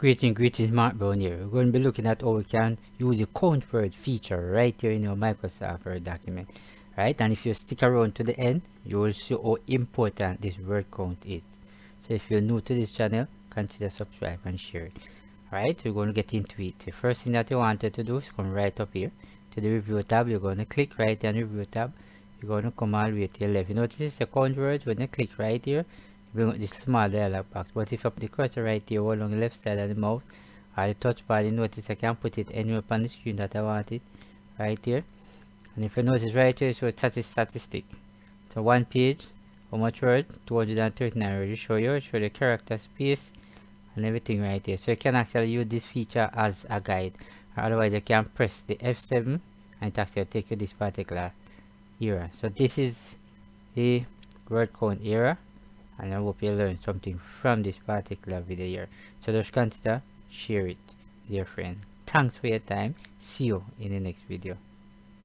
Greetings, Mark Brown here. We're going to be looking at how we can use the count word feature right here in your Microsoft Word document. Right, and if you stick around to the end, you will see how important this word count is. So if you're new to this channel, consider subscribe and share it. Alright, we're going to get into it. The first thing that you wanted to do is come right up here to the review tab. You're going to click right on the review tab. You're going to come all the way to your left. You notice it's the count words. When you click right here, bring up this small dialog box. But if you put the cursor right here along the left side of the mouse or the touchpad, you notice I can put it anywhere on the screen that I want it. Right here. And if you notice right here, it shows statistic. So one page, how much word? 239 already show you. Show the character space and everything right here. So you can actually use this feature as a guide. Or otherwise you can press the F7 and it actually take you this particular era. So this is the word count era. And I hope you learned something from this particular video here. So just consider share it, dear friend. Thanks for your time. See you in the next video.